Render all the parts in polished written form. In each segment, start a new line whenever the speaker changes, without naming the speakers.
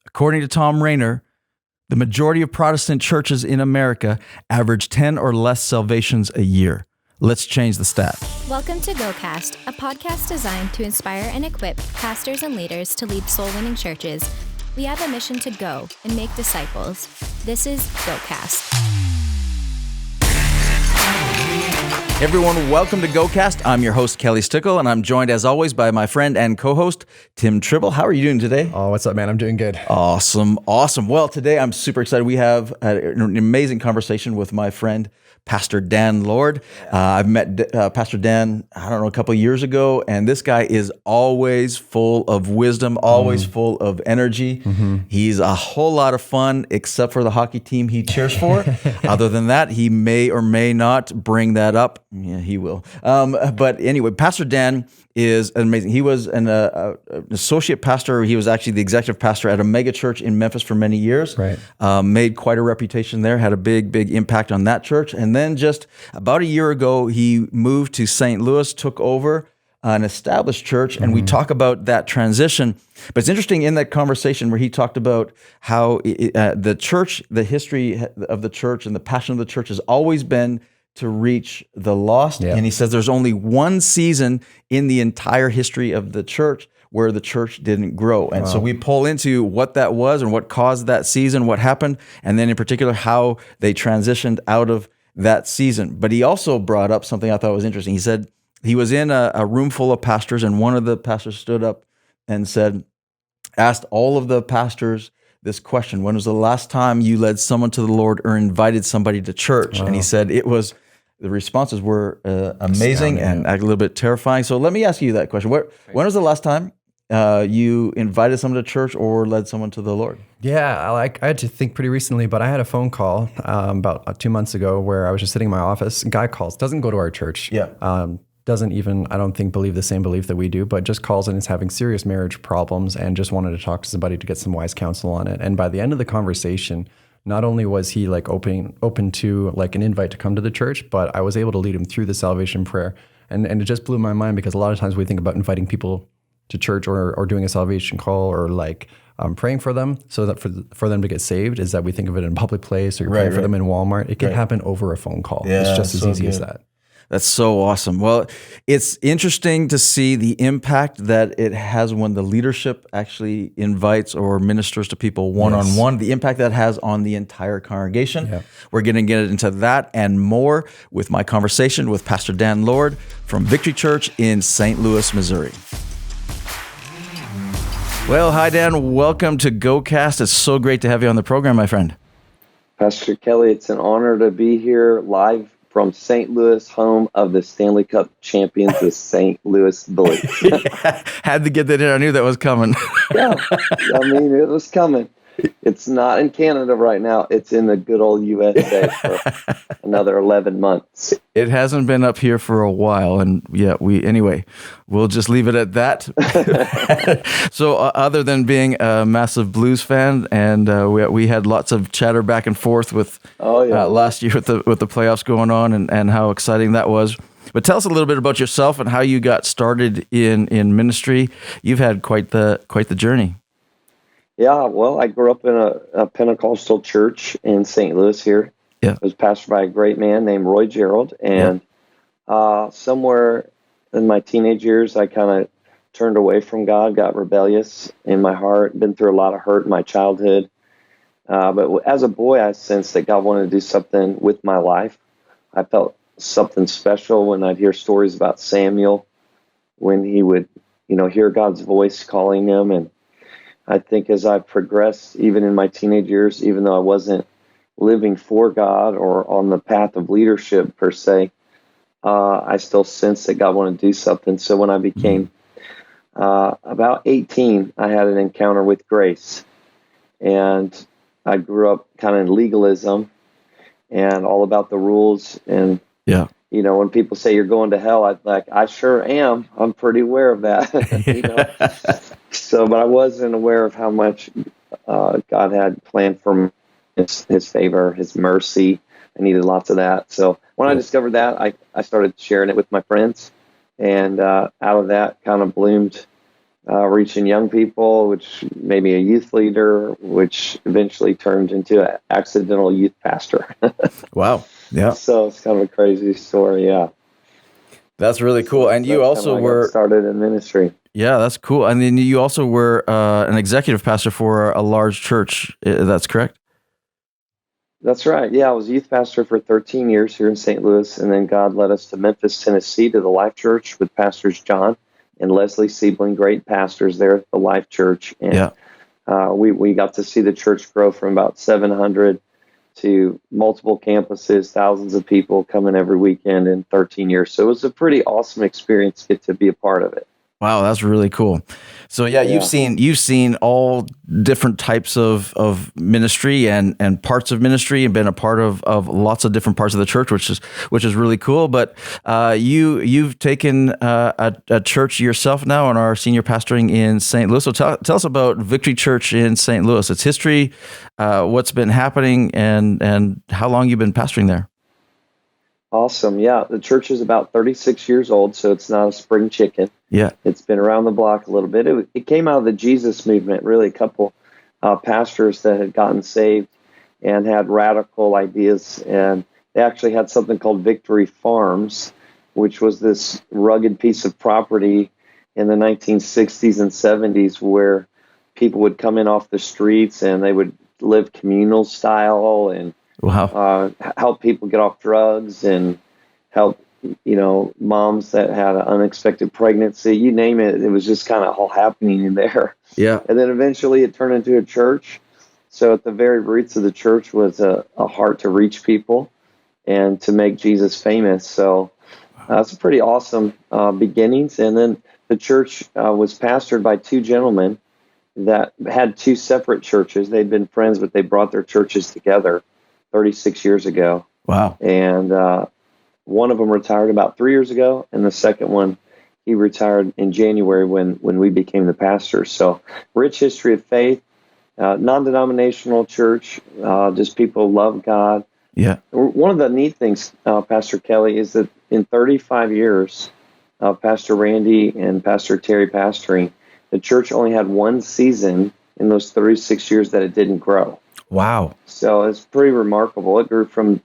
According to Tom Rainer, the majority of Protestant churches in America average 10 or less salvations a year. Let's change the stat.
Welcome to GoCast, a podcast designed to inspire and equip pastors and leaders to lead soul-winning churches. We have a mission to go and make disciples. This is GoCast.
Everyone, welcome to GoCast. I'm your host, Kelly Stickle, and I'm joined as always by my friend and co-host, Tim Tribble. How are you doing today?
Oh, what's up, man? I'm doing good.
Awesome. Well, today I'm super excited. We have an amazing conversation with my friend, Pastor Dan Lord. I've met Pastor Dan, a couple of years ago, and this guy is always full of wisdom, always full of energy. He's a whole lot of fun, except for the hockey team he cheers for. Other than that, he may or may not bring that up. Yeah, he will. But anyway, Pastor Dan is amazing. He was an associate pastor. He was actually the executive pastor at a mega church in Memphis for many years.
Right.
Made quite a reputation there, had a big impact on that church. And then just about a year ago, he moved to St. Louis, took over an established church, and we talk about that transition. But it's interesting in that conversation where he talked about how the church, the history of the church and the passion of the church has always been to reach the lost.
Yeah.
And he says there's only one season in the entire history of the church where the church didn't grow. And so we pull into what that was and what caused that season, what happened, and then in particular how they transitioned out of that season. But he also brought up something I thought was interesting. He said he was in a room full of pastors, and one of the pastors stood up and asked all of the pastors this question: when was the last time you led someone to the Lord or invited somebody to church? And he said the responses were amazing and a little bit terrifying. So let me ask you that question. When was the last time you invited someone to church or led someone to the Lord?
Yeah, I had to think pretty recently, but I had a phone call about 2 months ago where I was just sitting in my office. A guy calls, doesn't go to our church.
Yeah.
Doesn't even, I don't think, believe the same belief that we do, but just calls and is having serious marriage problems and just wanted to talk to somebody to get some wise counsel on it. And by the end of the conversation, not only was he like open to like an invite to come to the church, but I was able to lead him through the salvation prayer. And it just blew my mind, because a lot of times we think about inviting people to church or doing a salvation call or like praying for them so that for them to get saved is that we think of it in a public place, or you're praying for them in Walmart. It can happen over a phone call.
Yeah,
it's just as easy as that.
That's so awesome. Well, it's interesting to see the impact that it has when the leadership actually invites or ministers to people one-on-one, the impact that has on the entire congregation.
Yeah. We're
going to get into that and more with my conversation with Pastor Dan Lord from Victory Church in St. Louis, Missouri. Well, hi, Dan. Welcome to GoCast. It's so great to have you on the program, my friend.
Pastor Kelly, it's an honor to be here live from St. Louis, home of the Stanley Cup champions, the St. Louis Blues.
Had to get that in. I knew that was coming.
Yeah, I mean, it was coming. It's not in Canada right now. It's in the good old USA for another 11 months.
It hasn't been up here for a while, and we'll just leave it at that. So other than being a massive Blues fan, and we had lots of chatter back and forth with last year with the playoffs going on and how exciting that was. But tell us a little bit about yourself and how you got started in ministry. You've had quite the journey.
Yeah, well, I grew up in a Pentecostal church in St. Louis here.
Yeah.
I was pastored by a great man named Roy Gerald. And somewhere in my teenage years, I kind of turned away from God, got rebellious in my heart, been through a lot of hurt in my childhood. But as a boy, I sensed that God wanted to do something with my life. I felt something special when I'd hear stories about Samuel, when he would, hear God's voice calling him. And I think as I progressed, even in my teenage years, even though I wasn't living for God or on the path of leadership per se, I still sensed that God wanted to do something. So when I became about 18, I had an encounter with grace. And I grew up kind of in legalism and all about the rules. And, when people say you're going to hell, I sure am. I'm pretty aware of that. But I wasn't aware of how much God had planned for me, his favor, his mercy. I needed lots of that. So when I discovered that, I started sharing it with my friends. And out of that kind of bloomed reaching young people, which made me a youth leader, which eventually turned into an accidental youth pastor.
Wow. Yeah.
So it's kind of a crazy story. Yeah.
That's really cool. And you
That's
also
kinda how I got
were,
started in ministry.
yeah, that's cool. And then you also were an executive pastor for a large church. That's correct?
That's right. Yeah, I was youth pastor for 13 years here in St. Louis, and then God led us to Memphis, Tennessee, to the Life Church with pastors John and Leslie Siebling, great pastors there at the Life Church. And
Yeah.
we got to see the church grow from about 700 to multiple campuses, thousands of people coming every weekend in 13 years. So it was a pretty awesome experience to get to be a part of it.
Wow, that's really cool. So yeah, you've seen all different types of ministry and parts of ministry, and been a part of lots of different parts of the church, which is really cool. But you've taken a church yourself now and are senior pastoring in St. Louis. So tell us about Victory Church in St. Louis, its history, what's been happening, and how long you've been pastoring there.
Awesome. Yeah, the church is about 36 years old, so it's not a spring chicken.
Yeah.
It's been around the block a little bit. It came out of the Jesus movement, really a couple pastors that had gotten saved and had radical ideas. And they actually had something called Victory Farms, which was this rugged piece of property in the 1960s and 70s where people would come in off the streets and they would live communal style and
Wow.
help people get off drugs and help, moms that had an unexpected pregnancy, you name it. It was just kind of all happening in there.
Yeah.
And then eventually it turned into a church. So at the very roots of the church was a heart to reach people and to make Jesus famous. So it's a pretty awesome beginnings. And then the church was pastored by two gentlemen that had two separate churches. They'd been friends, but they brought their churches together 36 years ago.
Wow.
And one of them retired about 3 years ago, and the second one, he retired in January when we became the pastors. So rich history of faith, non-denominational church, just people love God.
Yeah.
One of the neat things, Pastor Kelly, is that in 35 years of Pastor Randy and Pastor Terry pastoring, the church only had one season in those 36 years that it didn't grow.
Wow.
So it's pretty remarkable. It grew from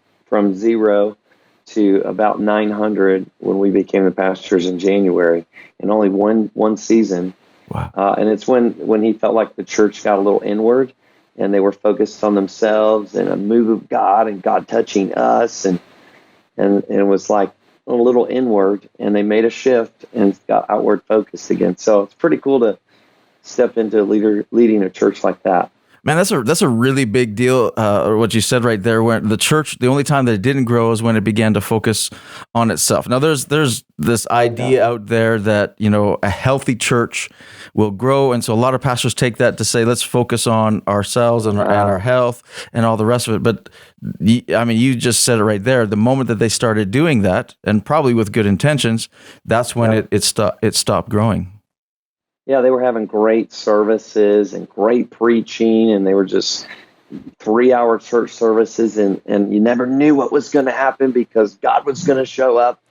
0 to about 900 when we became the pastors in January, in only one season.
Wow.
And it's when he felt like the church got a little inward and they were focused on themselves and a move of God and God touching us. And it was like a little inward, and they made a shift and got outward focused again. So it's pretty cool to step into leading a church like that.
Man, that's a really big deal. What you said right there, when the church, the only time that it didn't grow is when it began to focus on itself. Now, there's this idea out there that a healthy church will grow, and so a lot of pastors take that to say, let's focus on ourselves and our health and all the rest of it. But you just said it right there. The moment that they started doing that, and probably with good intentions, that's when it stopped growing.
Yeah, they were having great services and great preaching, and they were just 3-hour church services, and you never knew what was going to happen because God was going to show up.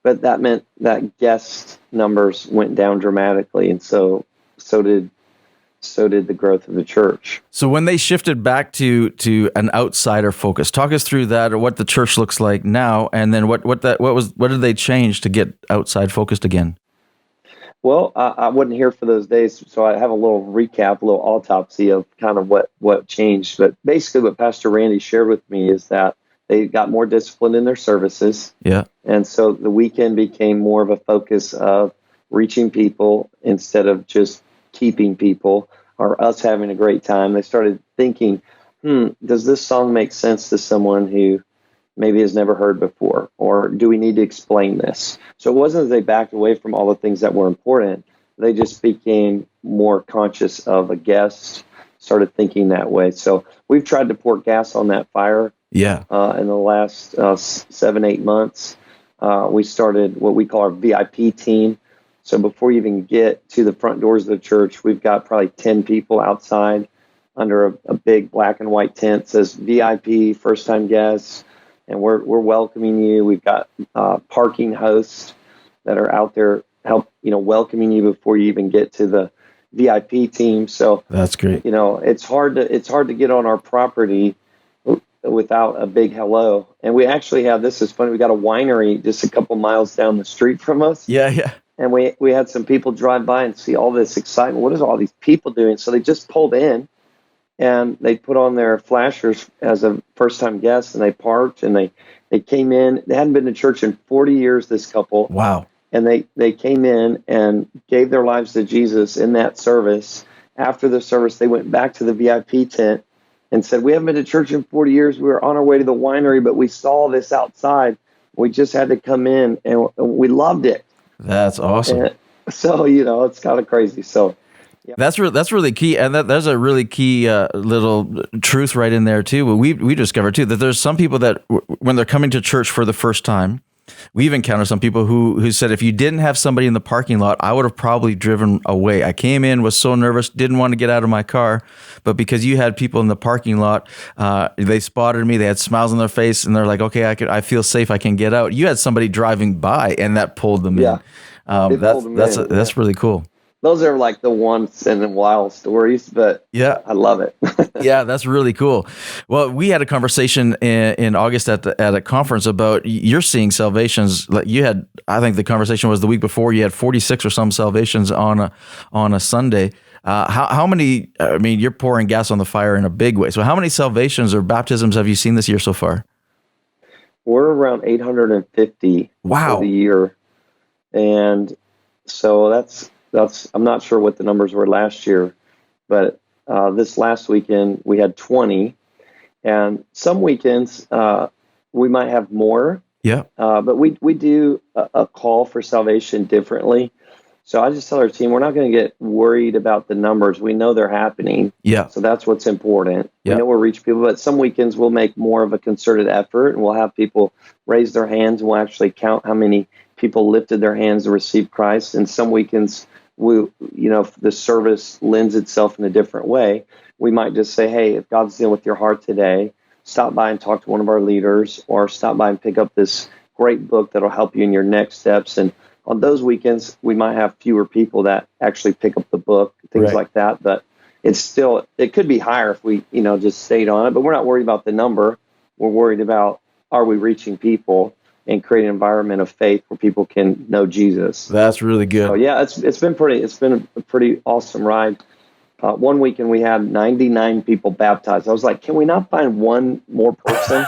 But that meant that guest numbers went down dramatically, and so did the growth of the church.
So when they shifted back to an outsider focus, talk us through that, or what the church looks like now, and then what did they change to get outside focused again?
Well, I wasn't here for those days, so I have a little recap, a little autopsy of kind of what changed. But basically what Pastor Randy shared with me is that they got more disciplined in their services.
Yeah.
And so the weekend became more of a focus of reaching people instead of just keeping people or us having a great time. They started thinking, does this song make sense to someone who maybe has never heard before, or do we need to explain this? So it wasn't that they backed away from all the things that were important. They just became more conscious of a guest, started thinking that way. So we've tried to pour gas on that fire.
Yeah.
In the last 7-8 months, we started what we call our VIP team. So before you even get to the front doors of the church, we've got probably 10 people outside under a big black and white tent that says VIP, first-time guests. And we're welcoming you. We've got parking hosts that are out there welcoming you before you even get to VIP team. So
That's great.
it's hard to get on our property without a big hello. And we actually have, this is funny, we got a winery just a couple miles down the street from us.
Yeah.
And we had some people drive by and see all this excitement. What is all these people doing? So they just pulled in and they put on their flashers as a first-time guest, and they parked, and they came in. They hadn't been to church in 40 years, this couple.
Wow.
And they came in and gave their lives to Jesus in that service. After the service, they went back to the VIP tent and said, we haven't been to church in 40 years. We were on our way to the winery, but we saw this outside. We just had to come in, and we loved it.
That's awesome.
And so, it's kind of crazy. So yeah.
That's really key, and there's a really key little truth right in there too. We discovered too that there's some people that when they're coming to church for the first time, we've encountered some people who said, if you didn't have somebody in the parking lot, I would have probably driven away. I came in, was so nervous, didn't want to get out of my car, but because you had people in the parking lot, they spotted me, they had smiles on their face, and they're like, okay, I feel safe, I can get out. You had somebody driving by, and that pulled them in. That's really cool.
Those are like the once in a while stories, but
yeah,
I love it.
Yeah, that's really cool. Well, we had a conversation in August at a conference about you're seeing salvations. Like you had, I think the conversation was the week before. You had 46 or some salvations on a Sunday. How many? I mean, you're pouring gas on the fire in a big way. So, how many salvations or baptisms have you seen this year so far?
We're around 850 for the year, and so that's. I'm not sure what the numbers were last year, but this last weekend we had 20, and some weekends we might have more.
Yeah.
But we do a call for salvation differently. So I just tell our team, we're not going to get worried about the numbers. We know they're happening.
Yeah.
So that's what's important.
Yeah.
We know we'll reach people, but some weekends we'll make more of a concerted effort, and we'll have people raise their hands, and we'll actually count how many people lifted their hands to receive Christ. And some weekends, if the service lends itself in a different way, we might just say, hey, if God's dealing with your heart today, stop by and talk to one of our leaders, or stop by and pick up this great book that'll help you in your next steps. And on those weekends, we might have fewer people that actually pick up the book, things like that. But it could be higher if we, just stayed on it. But we're not worried about the number. We're worried about, are we reaching people and create an environment of faith where people can know Jesus.
That's really good.
So yeah, it's been a pretty awesome ride. One weekend we had 99 people baptized. I was like, can we not find one more person?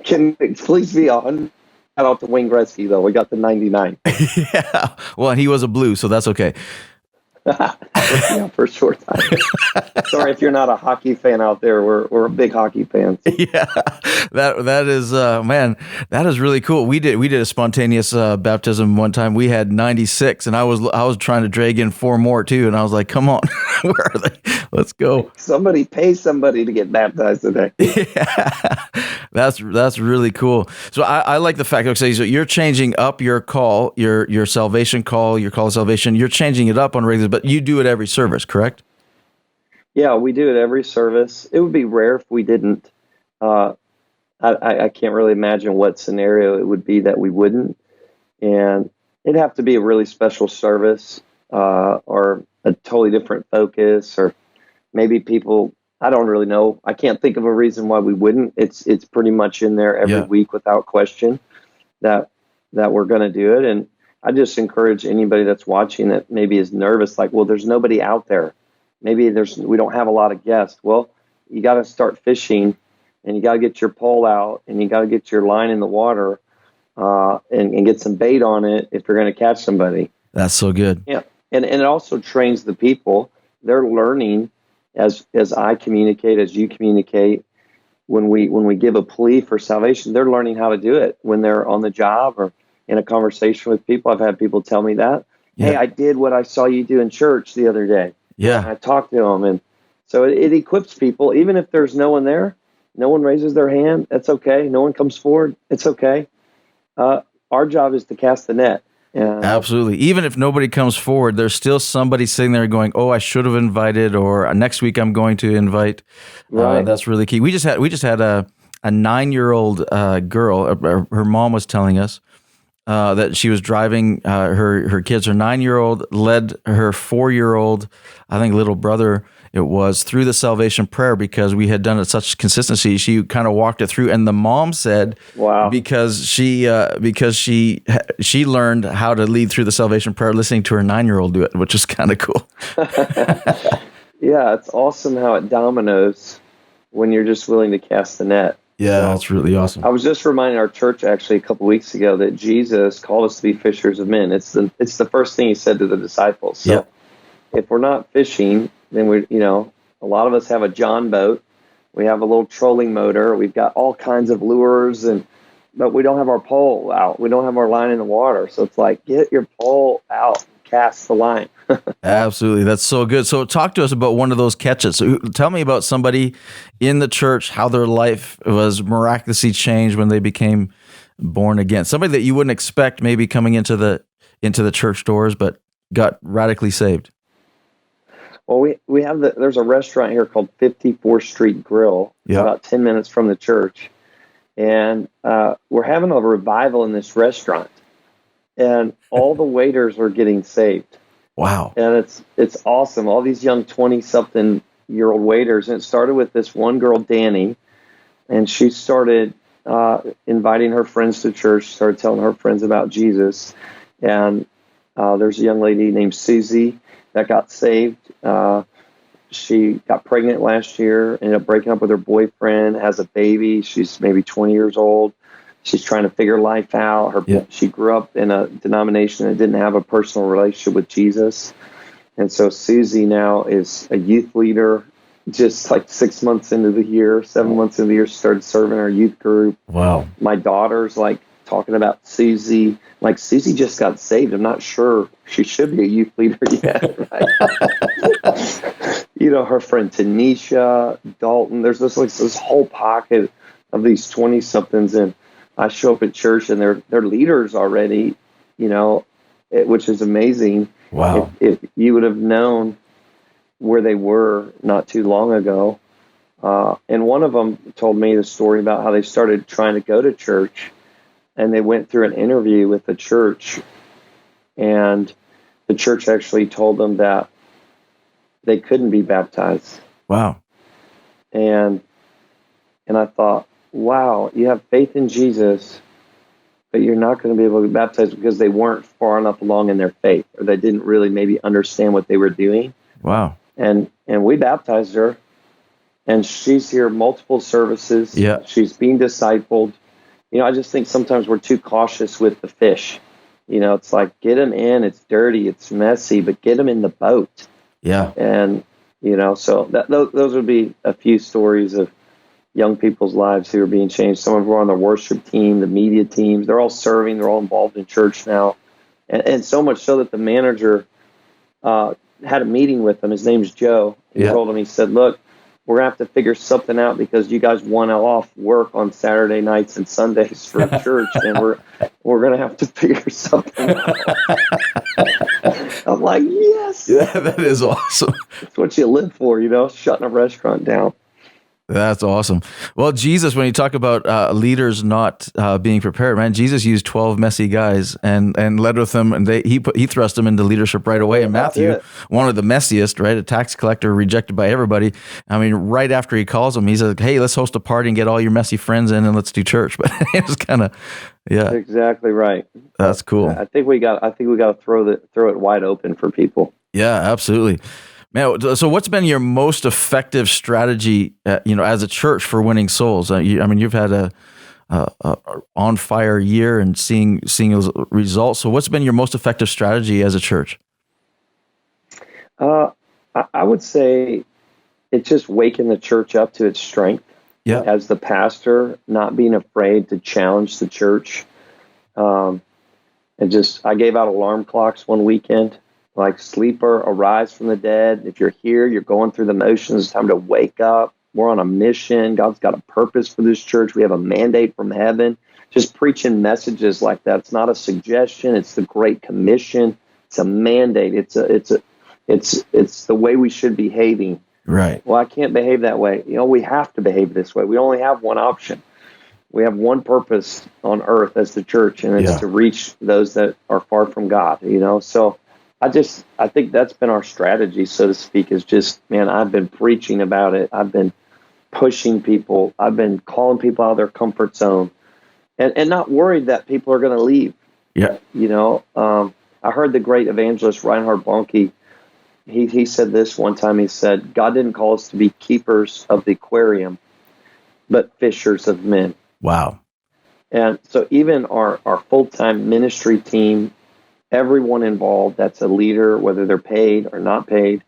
Can it please be 100? Shout out to Wayne Gretzky though. We got the 99.
Yeah. Well, and he was a Blue, so that's okay.
Yeah, for a short time. Sorry if you're not a hockey fan out there. We're big hockey fans.
Yeah, that is man, that is really cool. We did a spontaneous baptism one time. We had 96, and I was trying to drag in 4 more too, and I was like, come on, where are they? Let's go.
Somebody pay somebody to get baptized today.
Yeah, that's really cool. So I like the fact. Okay, so you're changing up your call, your salvation call, your call of salvation. You're changing it up on regular, but you do it every service, correct?
Yeah, we do it every service. It would be rare if we didn't. I can't really imagine what scenario it would be that we wouldn't. And it'd have to be a really special service or a totally different focus, or maybe people, I don't really know. I can't think of a reason why we wouldn't. It's pretty much in there every week without question that we're going to do it. And I just encourage anybody that's watching that maybe is nervous, like, well, there's nobody out there. Maybe we don't have a lot of guests. Well, you got to start fishing, and you got to get your pole out, and you got to get your line in the water and get some bait on it if you're going to catch somebody.
That's so good.
Yeah, and it also trains the people. They're learning as I communicate, as you communicate. When we give a plea for salvation, they're learning how to do it when they're on the job or in a conversation with people. I've had people tell me that, hey, I did what I saw you do in church the other day.
Yeah.
And I talked to them. And so it equips people, even if there's no one there, no one raises their hand. That's okay. No one comes forward. It's okay. Our job is to cast the net.
Absolutely. Even if nobody comes forward, there's still somebody sitting there going, oh, I should have invited, or next week I'm going to invite.
Right.
That's really key. We just had a 9-year-old girl. Her mom was telling us that she was driving her kids. Her 9-year-old led her 4-year-old, I think, little brother. It was through the salvation prayer because we had done it such consistency. She kind of walked it through, and the mom said,
"Wow!"
Because she learned how to lead through the salvation prayer, listening to her 9-year-old do it, which is kind of cool.
Yeah, it's awesome how it dominoes when you're just willing to cast the net.
Yeah, that's really awesome.
I was just reminding our church actually a couple weeks ago that Jesus called us to be fishers of men. It's the first thing he said to the disciples. So if we're not fishing, then a lot of us have a John boat. We have a little trolling motor. We've got all kinds of lures, but we don't have our pole out. We don't have our line in the water. So it's like, get your pole out and cast the line.
Absolutely. That's so good. So talk to us about one of those catches. So tell me about somebody in the church, how their life was miraculously changed when they became born again. Somebody that you wouldn't expect maybe coming into the church doors, but got radically saved.
Well, we have there's a restaurant here called 54th Street Grill, about 10 minutes from the church. And we're having a revival in this restaurant. And all the waiters are getting saved.
Wow.
And it's awesome. All these young 20-something-year-old waiters. And it started with this one girl, Danny, and she started inviting her friends to church, started telling her friends about Jesus. And there's a young lady named Susie that got saved. She got pregnant last year, ended up breaking up with her boyfriend, has a baby. She's maybe 20 years old. She's trying to figure life out. She grew up in a denomination that didn't have a personal relationship with Jesus. And so Susie now is a youth leader. Just like 6 months into the year, 7 months into the year, she started serving our youth group.
Wow. My
daughter's like talking about Susie. Like, Susie just got saved. I'm not sure she should be a youth leader yet. Right? Her friend Tanisha, Dalton, there's this whole pocket of these 20-somethings, and I show up at church and they're leaders already, which is amazing.
Wow.
If you would have known where they were not too long ago. And one of them told me the story about how they started trying to go to church, and they went through an interview with the church, and the church actually told them that they couldn't be baptized.
Wow.
And I thought, wow, you have faith in Jesus, but you're not going to be able to be baptized because they weren't far enough along in their faith, or they didn't really maybe understand what they were doing.
Wow.
And we baptized her, and she's here multiple services.
Yeah.
She's being discipled. I just think sometimes we're too cautious with the fish. It's like, get them in. It's dirty. It's messy, but get them in the boat.
Yeah.
And, so those would be a few stories of young people's lives who are being changed. Some of them are on the worship team, the media teams. They're all serving. They're all involved in church now. And so much so that the manager had a meeting with them. His name's Joe. He told him, he said, look, we're going to have to figure something out because you guys want off work on Saturday nights and Sundays for church, and we're going to have to figure something out. I'm like, yes.
Yeah, that is awesome.
That's what you live for, shutting a restaurant down.
That's awesome. Well, Jesus, when you talk about leaders not being prepared, man, Jesus used 12 messy guys and led with them, and he thrust them into leadership right away. And Matthew, one of the messiest, right, a tax collector rejected by everybody. I mean, right after he calls them, he says, "Hey, let's host a party and get all your messy friends in, and let's do church." But it was kind of, yeah,
exactly right.
That's cool.
I think we got to throw it wide open for people.
Yeah, absolutely. Man, so what's been your most effective strategy, as a church for winning souls? You've had a on fire year and seeing those results. So what's been your most effective strategy as a church?
I would say it's just waking the church up to its strength.
Yeah.
As the pastor, not being afraid to challenge the church. I gave out alarm clocks one weekend. Like, sleeper, arise from the dead. If you're here, you're going through the motions, it's time to wake up. We're on a mission. God's got a purpose for this church. We have a mandate from heaven. Just preaching messages like that. It's not a suggestion. It's the Great Commission. It's a mandate. It's the way we should be behaving.
Right.
Well, I can't behave that way. We have to behave this way. We only have one option. we have one purpose on earth as the church, and it's to reach those that are far from God, So I think that's been our strategy, so to speak, is just, man, I've been preaching about it. I've been pushing people. I've been calling people out of their comfort zone and not worried that people are going to leave.
Yeah.
I heard the great evangelist Reinhard Bonnke. He said this one time. He said, God didn't call us to be keepers of the aquarium, but fishers of men.
Wow. And
so even our full-time ministry team, everyone involved that's a leader, whether they're paid or not paid,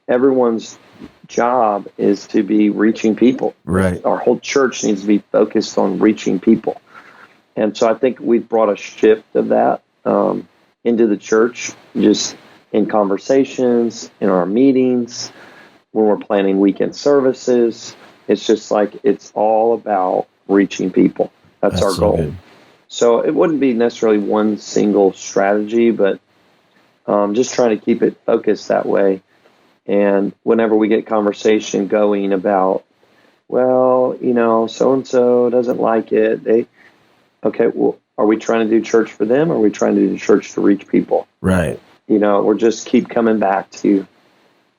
everyone's job is to be reaching people.
Right.
Our whole church needs to be focused on reaching people. And so I think we've brought a shift of that into the church, just in conversations, in our meetings, when we're planning weekend services. It's just like, it's all about reaching people. That's our goal. Good. So it wouldn't be necessarily one single strategy, but just trying to keep it focused that way. And whenever we get conversation going about, well, so-and-so doesn't like it. Okay, well, are we trying to do church for them, or are we trying to do church to reach people?
Right.
We're just keep coming back to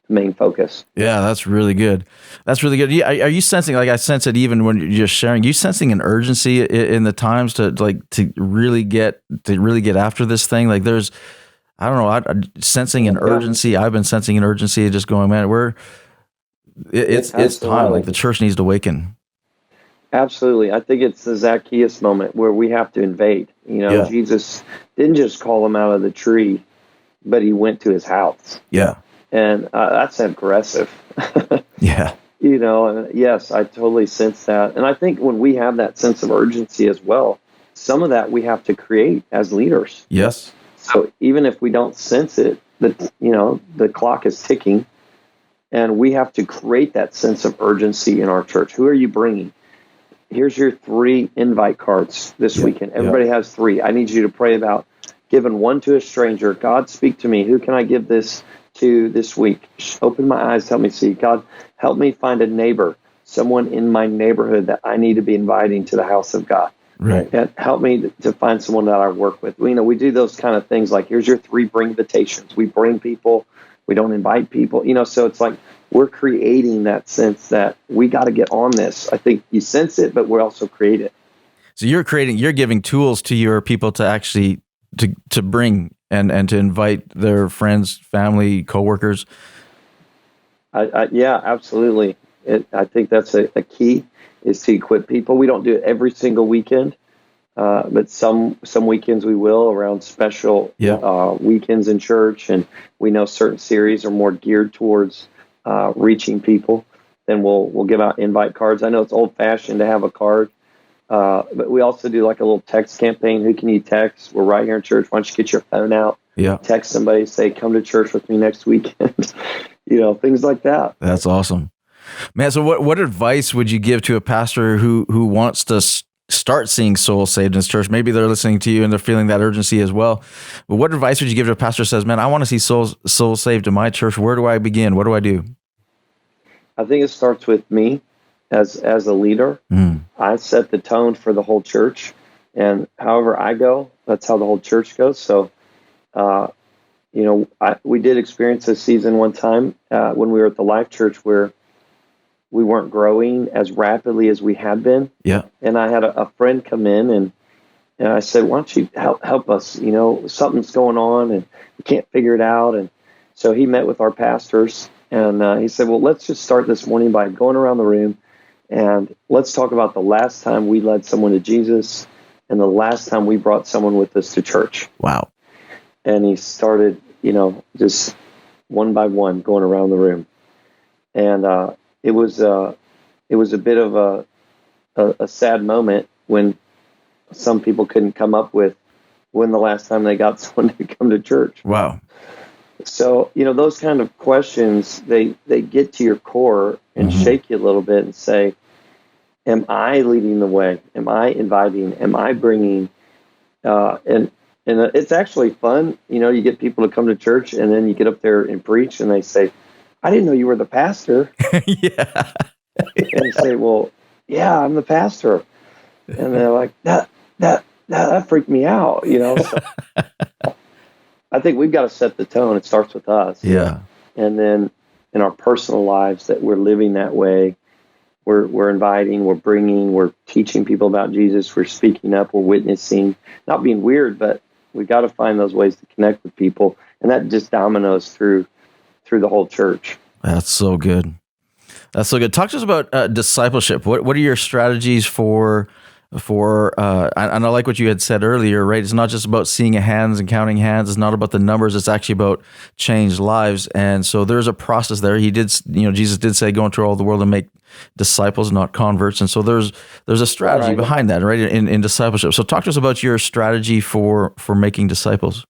the main focus.
Yeah, that's really good. That's really good. Are you sensing, like I sense it even when you're just sharing, you sensing an urgency in the times to really get after this thing? Like there's, I don't know, I'm sensing an urgency. I've been sensing an urgency, just going, man, it's time. Like the church needs to awaken.
Absolutely. I think it's the Zacchaeus moment where we have to invade. Jesus didn't just call him out of the tree, but he went to his house.
Yeah.
And that's aggressive.
Yeah.
And yes, I totally sense that. And I think when we have that sense of urgency as well, some of that we have to create as leaders.
Yes.
So even if we don't sense it, the clock is ticking, and we have to create that sense of urgency in our church. Who are you bringing? Here's your 3 invite cards this weekend. Everybody has 3. I need you to pray about giving one to a stranger. God, speak to me. Who can I give this to this week? Open my eyes, help me see. God, help me find a neighbor, someone in my neighborhood that I need to be inviting to the house of God.
Right.
And help me to find someone that I work with. We do those kind of things, like here's your 3 bring invitations. We bring people, we don't invite people. So it's like we're creating that sense that we got to get on this. I think you sense it, but we also create it.
So you're giving tools to your people to actually to bring and to invite their friends, family, coworkers.
Yeah, absolutely. I think that's a key, is to equip people. We don't do it every single weekend, but some weekends we will, around special weekends in church, and we know certain series are more geared towards reaching people. Then we'll give out invite cards. I know it's old-fashioned to have a card, but we also do like a little text campaign. Who can you text? We're right here in church. Why don't you get your phone out?
Yeah.
Text somebody, say, come to church with me next weekend. Things like that.
That's awesome. Man, so what advice would you give to a pastor who wants to start seeing souls saved in his church? Maybe they're listening to you and they're feeling that urgency as well. But what advice would you give to a pastor who says, man, I want to see souls saved in my church. Where do I begin? What do I do?
I think it starts with me as a leader. I set the tone for the whole church, and however I go, that's how the whole church goes. So, we did experience this season one time when we were at the Life Church where we weren't growing as rapidly as we had been.
Yeah.
And I had a friend come in, and I said, why don't you help us? Something's going on and we can't figure it out. And so he met with our pastors, and he said, well, let's just start this morning by going around the room, and let's talk about the last time we led someone to Jesus and the last time we brought someone with us to church.
Wow.
And he started, just one by one going around the room. And it was a bit of a sad moment when some people couldn't come up with when the last time they got someone to come to church.
Wow.
So, those kind of questions, they get to your core and shake you a little bit and say, am I leading the way? Am I inviting? Am I bringing? And it's actually fun. You get people to come to church, and then you get up there and preach, and they say, I didn't know you were the pastor.
Yeah.
And you say, well, yeah, I'm the pastor. And they're like, that freaked me out, So I think we've got to set the tone. It starts with us.
Yeah.
And then in our personal lives that we're living that way. We're inviting, we're bringing, we're teaching people about Jesus, we're speaking up, we're witnessing, not being weird, but we got to find those ways to connect with people. And that just dominoes through the whole church.
That's so good. That's so good. Talk to us about discipleship. What are your strategies for and I like what you had said earlier, right? It's not just about seeing hands and counting hands. It's not about the numbers. It's actually about changed lives. And so there's a process there. Jesus did say, go into all the world and make disciples, not converts. And so there's a strategy behind that, right? In discipleship. So talk to us about your strategy for making disciples.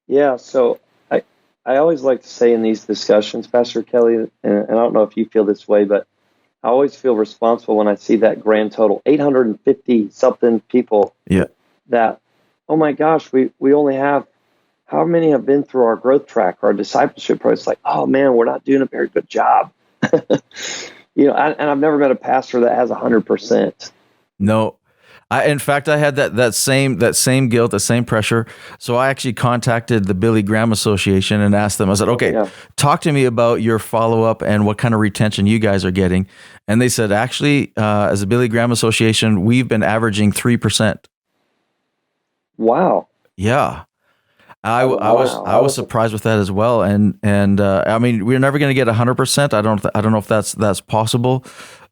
Yeah. So I always like to say in these discussions, Pastor Kelly, and I don't know if you feel this way, but I always feel responsible when I see that grand total, 850 something people.
Yeah.
That, oh my gosh, we only have, how many have been through our growth track, our discipleship process? It's like, oh man, we're not doing a very good job. And I've never met a pastor that has 100%.
No. In fact, I had that same guilt, the same pressure. So I actually contacted the Billy Graham Association and asked them, I said, okay, talk to me about your follow-up and what kind of retention you guys are getting. And they said, actually, as a Billy Graham Association, we've been averaging 3%.
Wow.
Yeah. I was surprised with that as well. And I mean, we're never going to get 100%. I don't know if that's possible.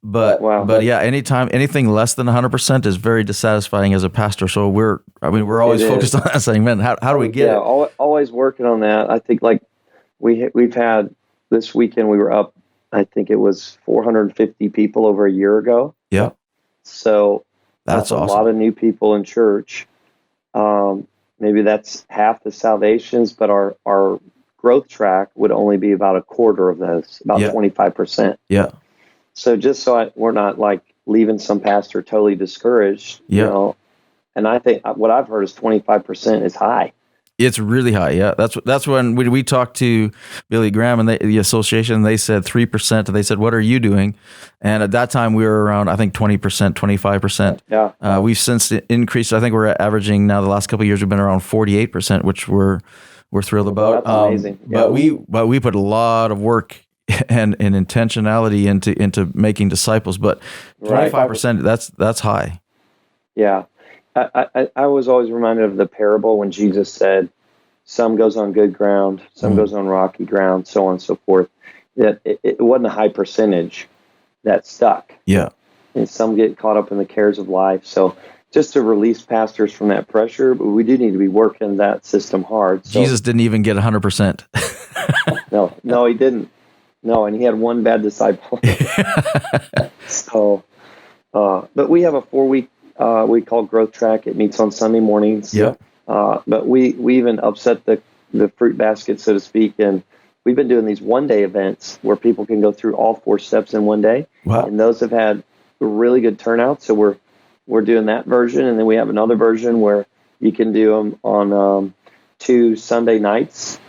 But yeah, anything less than 100% is very dissatisfying as a pastor. So we're always focused on that, saying, man, how do we get it?
Always working on that. I think like we've had this weekend, we were up, I think it was 450 people over a year ago.
Yeah.
So
that's awesome.
A lot of new people in church. Maybe that's half the salvations, but our growth track would only be about a quarter of those, about 25%.
Yeah.
So just so we're not like leaving some pastor totally discouraged, and I think what I've heard is 25% is high.
It's really high. Yeah. That's when we talked to Billy Graham and the association, they said 3%. And they said, what are you doing? And at that time we were around, I think 20%, 25%.
Yeah.
We've since increased. I think we're averaging now the last couple of years, we've been around 48%, which we're thrilled about.
That's amazing. Yeah.
But we put a lot of work and intentionality into making disciples, but 25%, that's high.
Yeah. I was always reminded of the parable when Jesus said, some goes on good ground, some goes on rocky ground, so on and so forth. That it wasn't a high percentage that stuck.
Yeah.
And some get caught up in the cares of life. So just to release pastors from that pressure, but we do need to be working that system hard. So,
Jesus didn't even get 100%.
No, he didn't. No, and he had one bad disciple. So, but we have a 4-week we call Growth Track. It meets on Sunday mornings.
Yeah.
But we even upset the fruit basket, so to speak, and we've been doing these one-day events where people can go through all 4 steps in one day.
Wow.
And those have had a really good turnout. So we're doing that version, and then we have another version where you can do them on 2 Sunday nights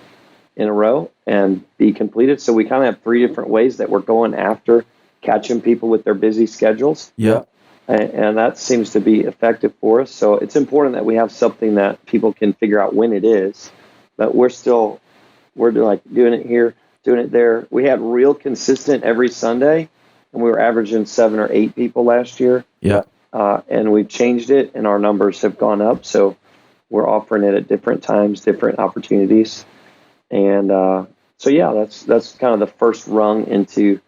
in a row and be completed. So we kind of have 3 different ways that we're going after catching people with their busy schedules.
Yeah.
And that seems to be effective for us. So it's important that we have something that people can figure out when it is. But we're doing it here, doing it there. We had real consistent every Sunday, and we were averaging 7 or 8 people last year.
Yeah.
And we've changed it, and our numbers have gone up. So we're offering it at different times, different opportunities. And that's kind of the first rung into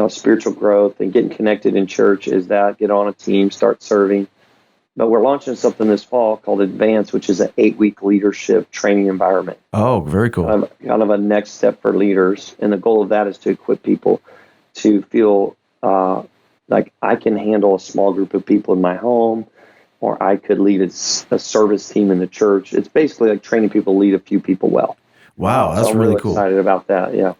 spiritual growth and getting connected in church is that get on a team, start serving. But we're launching something this fall called Advance, which is an 8-week leadership training environment.
Oh, very cool.
Kind of a next step for leaders. And the goal of that is to equip people to feel like I can handle a small group of people in my home, or I could lead a service team in the church. It's basically like training people to lead a few people well.
Wow, that's
so I'm
really cool.
Excited about that, yeah.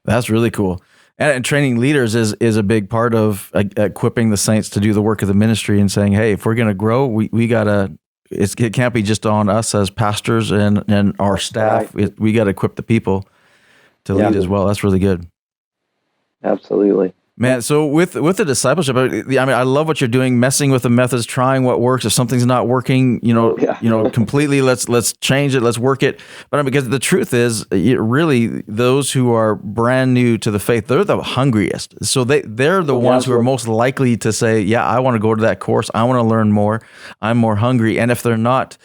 That's
really cool. And training leaders is a big part of equipping the saints to do the work of the ministry and saying, hey, if we're going to grow, we got to, it can't be just on us as pastors and our staff.
Right.
We got to equip the people to lead as well. That's really good.
Absolutely.
Man, so with the discipleship, I mean, I love what you're doing, messing with the methods, trying what works. If something's not working, completely, let's change it, let's work it. But because the truth is, really, those who are brand new to the faith, they're the hungriest. So they're the ones who are most likely to say, "Yeah, I want to go to that course. I want to learn more. I'm more hungry." And if they're not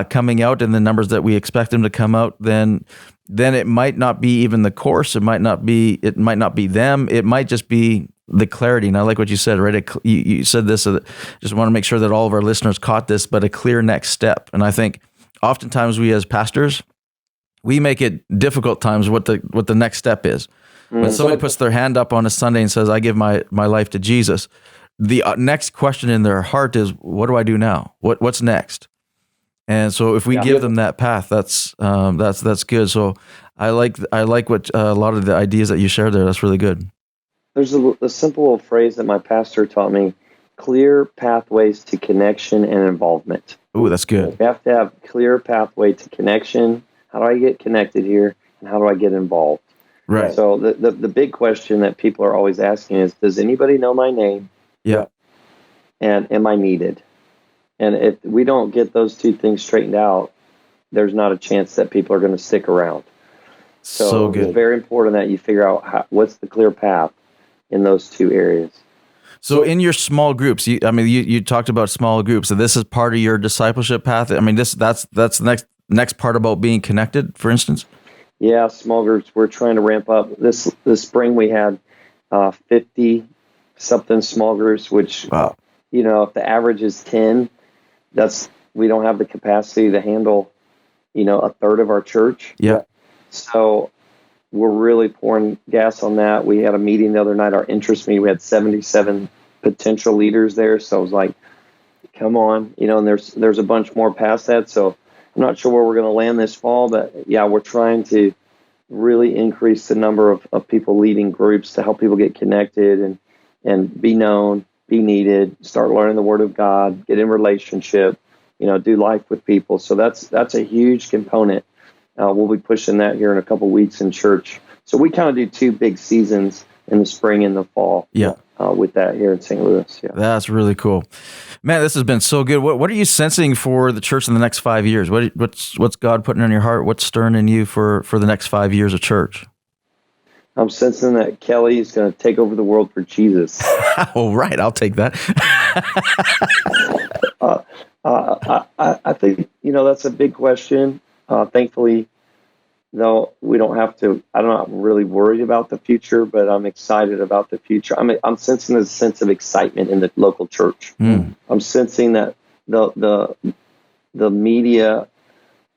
coming out in the numbers that we expect them to come out, then it might not be even the course. It might not be them. It might just be the clarity. And I like what you said, right? You said this. Just want to make sure that all of our listeners caught this, but a clear next step. And I think oftentimes we as pastors, we make it difficult times what the next step is. When somebody puts their hand up on a Sunday and says, "I give my life to Jesus," the next question in their heart is, "What do I do now? What's next?" And so if we give them that path, that's good. So I like what a lot of the ideas that you shared there. That's really good.
There's a simple phrase that my pastor taught me: clear pathways to connection and involvement.
Ooh, that's good.
You have to have clear pathway to connection. How do I get connected here? And how do I get involved?
Right.
So the big question that people are always asking is, does anybody know my name?
Yeah.
And am I needed? And if we don't get those two things straightened out, there's not a chance that people are going to stick around. So
good.
It's very important that you figure out what's the clear path in those two areas.
So in your small groups, you talked about small groups. So this is part of your discipleship path. I mean, that's the next part about being connected, for instance.
Yeah, small groups. We're trying to ramp up. This spring we had 50 something small groups, which
wow.
If the average is 10. We don't have the capacity to handle, a third of our church.
Yeah.
So we're really pouring gas on that. We had a meeting the other night, our interest meeting. We had 77 potential leaders there. So I was like, come on, and there's a bunch more past that. So I'm not sure where we're going to land this fall, but yeah, we're trying to really increase the number of people leading groups to help people get connected and be known, be needed, start learning the Word of God, get in relationship, do life with people. So that's a huge component. We'll be pushing that here in a couple weeks in church. So we kind of do two big seasons in the spring and the fall.
Yeah.
With that here in St. Louis. Yeah.
That's really cool. Man, this has been so good. What are you sensing for the church in the next 5 years? What's God putting on your heart? What's stirring in you for the next 5 years of church?
I'm sensing that Kelly is going to take over the world for Jesus.
Oh, right. I'll take that.
I think, that's a big question. Thankfully, though, we don't have to. I'm not really worried about the future, but I'm excited about the future. I'm sensing a sense of excitement in the local church. I'm sensing that the media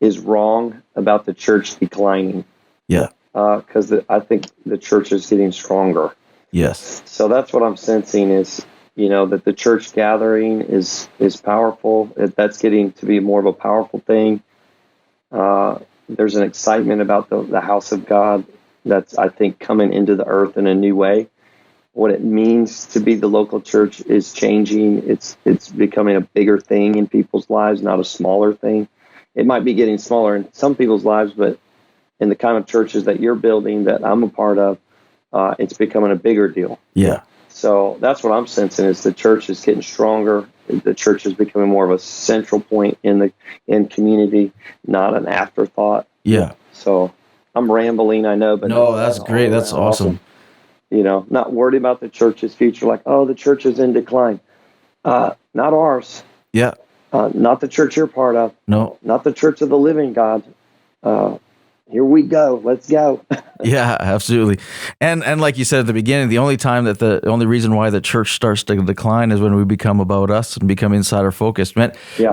is wrong about the church declining.
Yeah.
Because I think the church is getting stronger.
Yes.
So that's what I'm sensing is, that the church gathering is powerful. That's getting to be more of a powerful thing. There's an excitement about the house of God that's, I think, coming into the earth in a new way. What it means to be the local church is changing. It's becoming a bigger thing in people's lives, not a smaller thing. It might be getting smaller in some people's lives, but in the kind of churches that you're building, that I'm a part of, it's becoming a bigger deal.
Yeah.
So that's what I'm sensing is the church is getting stronger. The church is becoming more of a central point in community, not an afterthought.
Yeah.
So I'm rambling, I know, but
no, that's great. That's awesome.
Not worried about the church's future, like, oh, the church is in decline. Not ours.
Yeah.
Not the church you're part of.
No.
Not the church of the living God. Here we go. Let's go.
Yeah, absolutely. And like you said at the beginning, the only reason why the church starts to decline is when we become about us and become insider focused. Man,
yeah.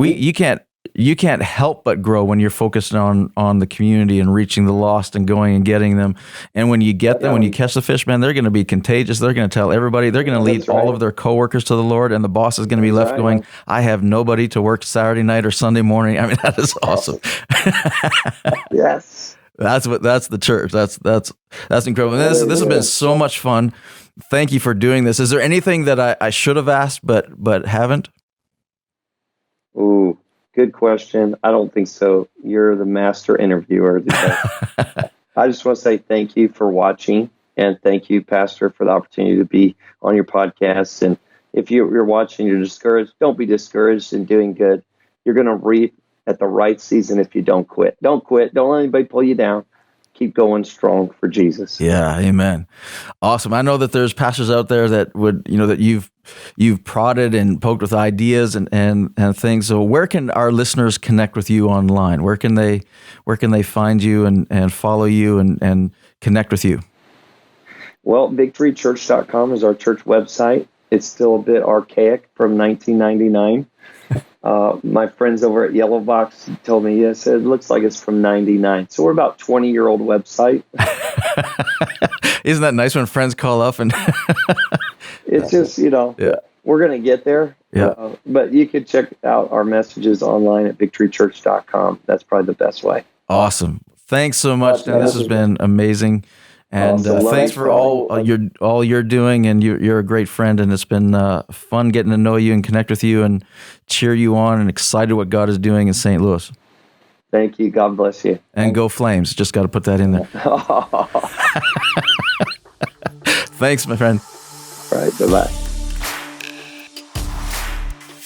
You can't help but grow when you're focused on the community and reaching the lost and going and getting them. And when you get them, when you catch the fish, man, they're going to be contagious. They're going to tell everybody. They're going to lead all of their coworkers to the Lord, and the boss is going to be left going, I have nobody to work Saturday night or Sunday morning. I mean, that is awesome.
Yes.
That's the church. That's incredible. And this has been so much fun. Thank you for doing this. Is there anything that I should have asked but haven't?
Ooh, good question. I don't think so. You're the master interviewer. I just want to say thank you for watching. And thank you, Pastor, for the opportunity to be on your podcast. And if you're watching, you're discouraged, don't be discouraged in doing good. You're going to reap at the right season if you don't quit. Don't quit. Don't let anybody pull you down. Keep going strong for Jesus.
Yeah, amen. Awesome. I know that there's pastors out there that would, that you've prodded and poked with ideas and things. So where can our listeners connect with you online? Where can they find you and follow you and connect with you?
Well, victorychurch.com is our church website. It's still a bit archaic from 1999. My friends over at Yellow Box told me, yes, it looks like it's from 99. So we're about 20-year-old website.
Isn't that nice when friends call up and
it's just, we're going to get there.
Yeah.
But you could check out our messages online at victorychurch.com. That's probably the best way.
Awesome. Thanks so much, Dan. This has been amazing. And thanks for all you're doing, and you're a great friend, and it's been fun getting to know you and connect with you and cheer you on, and excited what God is doing in St. Louis.
Thank you. God bless you.
And go Flames. Just got to put that in there. Thanks, my friend.
All right. Bye-bye.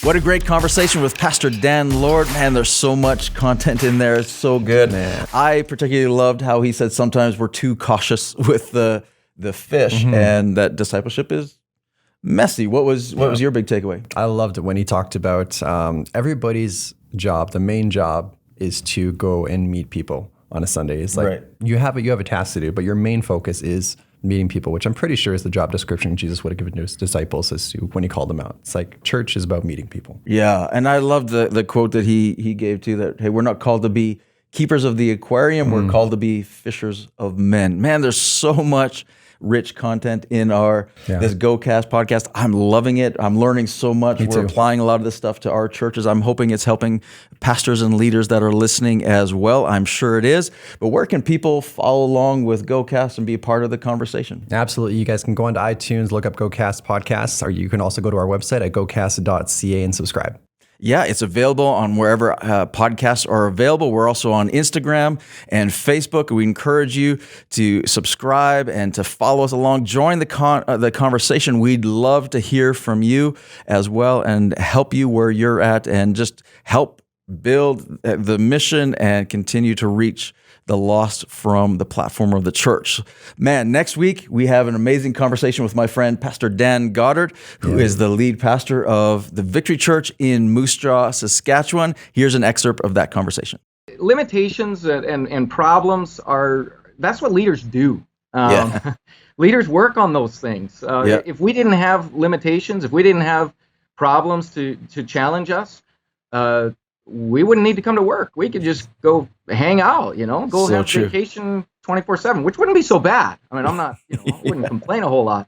What a great conversation with Pastor Dan Lord. Man, there's so much content in there. It's so good. Man. I particularly loved how he said sometimes we're too cautious with the fish, and that discipleship is messy. What was your big takeaway?
I loved it when he talked about everybody's job, the main job is to go and meet people on a Sunday. It's like you have a task to do, but your main focus is meeting people, which I'm pretty sure is the job description Jesus would have given to his disciples as to when he called them out. It's like church is about meeting people.
Yeah, and I loved the quote that he gave too, that, hey, we're not called to be keepers of the aquarium, we're called to be fishers of men. Man, there's so much rich content in this GoCast podcast. I'm loving it. I'm learning so much. We're applying a lot of this stuff to our churches. I'm hoping it's helping pastors and leaders that are listening as well. I'm sure it is. But where can people follow along with GoCast and be a part of the conversation?
Absolutely. You guys can go onto iTunes, look up GoCast podcasts, or you can also go to our website at gocast.ca and subscribe.
Yeah, it's available on wherever podcasts are available. We're also on Instagram and Facebook. We encourage you to subscribe and to follow us along. Join the conversation. We'd love to hear from you as well and help you where you're at and just help build the mission and continue to reach the lost from the platform of the church. Man, next week we have an amazing conversation with my friend, Pastor Dan Goddard, who is the lead pastor of the Victory Church in Moose Jaw, Saskatchewan. Here's an excerpt of that conversation.
Limitations and problems that's what leaders do. Leaders work on those things. If we didn't have limitations, if we didn't have problems to challenge us, we wouldn't need to come to work. We could just go hang out, go have vacation 24/7, which wouldn't be so bad. I mean, I'm not, I wouldn't complain a whole lot.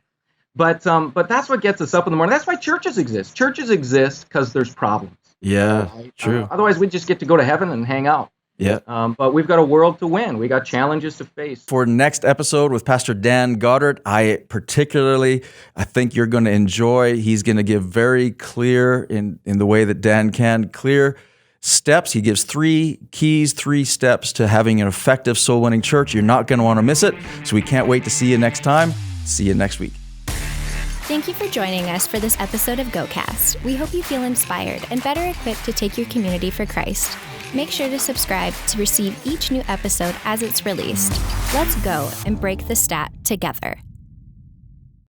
But that's what gets us up in the morning. That's why churches exist. Churches exist because there's problems.
Yeah, true.
Otherwise, we just get to go to heaven and hang out.
Yeah.
But we've got a world to win. We got challenges to face.
For next episode with Pastor Dan Goddard, I think you're going to enjoy. He's going to give very clear in the way that Dan can, clear steps. He gives 3 keys, 3 steps to having an effective soul-winning church. You're not going to want to miss it. So we can't wait to see you next time. See you next week.
Thank you for joining us for this episode of GoCast. We hope you feel inspired and better equipped to take your community for Christ. Make sure to subscribe to receive each new episode as it's released. Let's go and break the stat together.